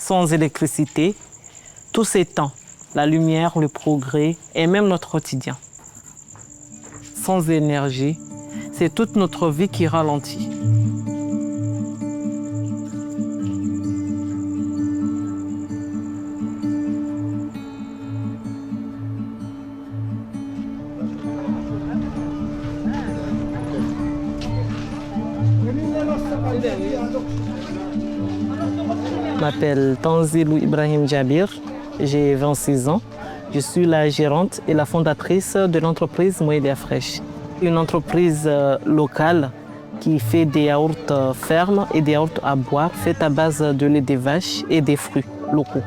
Sans électricité, tout s'éteint. La lumière, le progrès et même notre quotidien. Sans énergie, c'est toute notre vie qui ralentit. Je m'appelle Tanzilou Ibrahim Djabir, j'ai 26 ans. Je suis la gérante et la fondatrice de l'entreprise Moelia Fresh, une entreprise locale qui fait des yaourts fermes et des yaourts à boire faits à base de lait des vaches et des fruits locaux.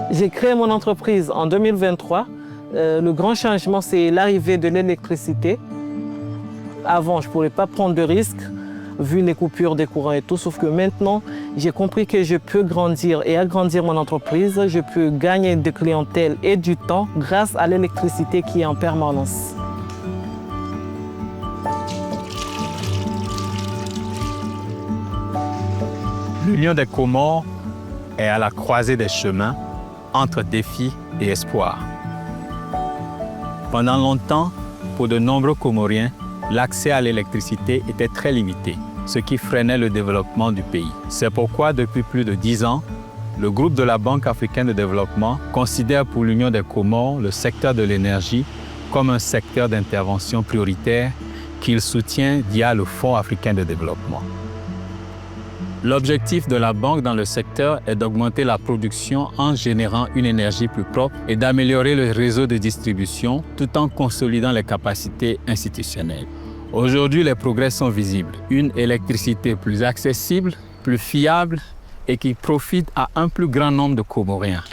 J'ai créé mon entreprise en 2023. Le grand changement, c'est l'arrivée de l'électricité. Avant, je ne pourrais pas prendre de risques vu les coupures des courants et tout, sauf que maintenant, j'ai compris que je peux grandir et agrandir mon entreprise. Je peux gagner de clientèle et du temps grâce à l'électricité qui est en permanence. L'Union des Comores est à la croisée des chemins entre défis et espoir. Pendant longtemps, pour de nombreux Comoriens, l'accès à l'électricité était très limité, ce qui freinait le développement du pays. C'est pourquoi, depuis plus de 10 ans, le groupe de la Banque africaine de développement considère pour l'Union des Comores le secteur de l'énergie comme un secteur d'intervention prioritaire qu'il soutient via le Fonds africain de développement. L'objectif de la banque dans le secteur est d'augmenter la production en générant une énergie plus propre et d'améliorer le réseau de distribution tout en consolidant les capacités institutionnelles. Aujourd'hui, les progrès sont visibles. Une électricité plus accessible, plus fiable et qui profite à un plus grand nombre de Comoriens.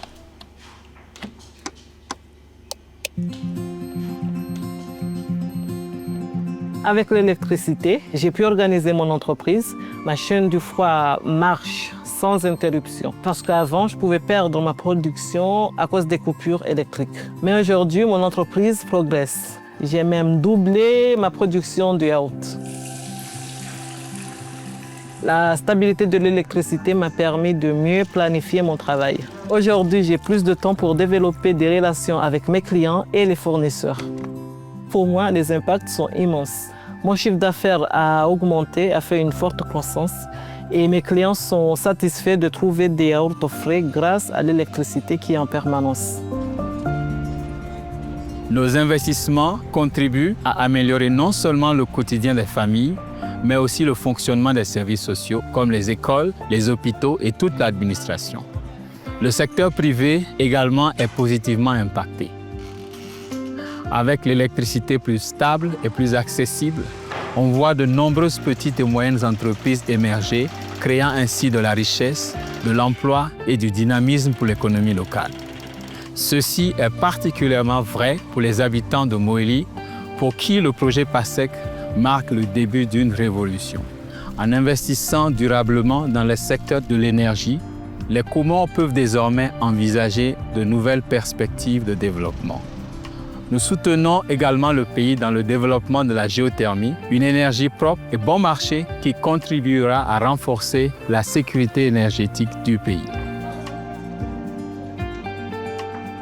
Avec l'électricité, j'ai pu organiser mon entreprise. Ma chaîne du froid marche sans interruption. Parce qu'avant, je pouvais perdre ma production à cause des coupures électriques. Mais aujourd'hui, mon entreprise progresse. J'ai même doublé ma production de yaourt. La stabilité de l'électricité m'a permis de mieux planifier mon travail. Aujourd'hui, j'ai plus de temps pour développer des relations avec mes clients et les fournisseurs. Pour moi, les impacts sont immenses. Mon chiffre d'affaires a augmenté, a fait une forte croissance et mes clients sont satisfaits de trouver des yaourts frais grâce à l'électricité qui est en permanence. Nos investissements contribuent à améliorer non seulement le quotidien des familles, mais aussi le fonctionnement des services sociaux comme les écoles, les hôpitaux et toute l'administration. Le secteur privé également est positivement impacté. Avec l'électricité plus stable et plus accessible, on voit de nombreuses petites et moyennes entreprises émerger, créant ainsi de la richesse, de l'emploi et du dynamisme pour l'économie locale. Ceci est particulièrement vrai pour les habitants de Moélie, pour qui le projet PASEC marque le début d'une révolution. En investissant durablement dans le secteur de l'énergie, les Comores peuvent désormais envisager de nouvelles perspectives de développement. Nous soutenons également le pays dans le développement de la géothermie, une énergie propre et bon marché qui contribuera à renforcer la sécurité énergétique du pays.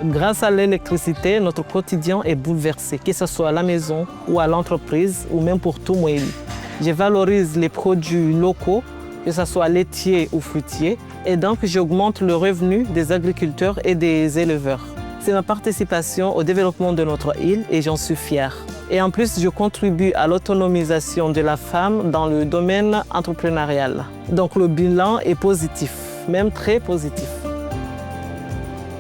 Grâce à l'électricité, notre quotidien est bouleversé, que ce soit à la maison ou à l'entreprise ou même pour tout Moélie. Je valorise les produits locaux, que ce soit laitiers ou fruitiers, et donc j'augmente le revenu des agriculteurs et des éleveurs. C'est ma participation au développement de notre île et j'en suis fière. Et en plus, je contribue à l'autonomisation de la femme dans le domaine entrepreneurial. Donc le bilan est positif, même très positif.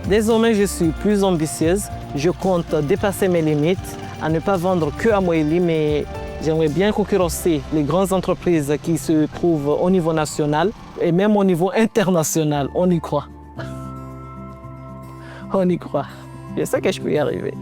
Désormais, je suis plus ambitieuse. Je compte dépasser mes limites, à ne pas vendre que à Moélie, mais j'aimerais bien concurrencer les grandes entreprises qui se trouvent au niveau national et même au niveau international. On y croit. On y croit. Je sais que je peux y arriver.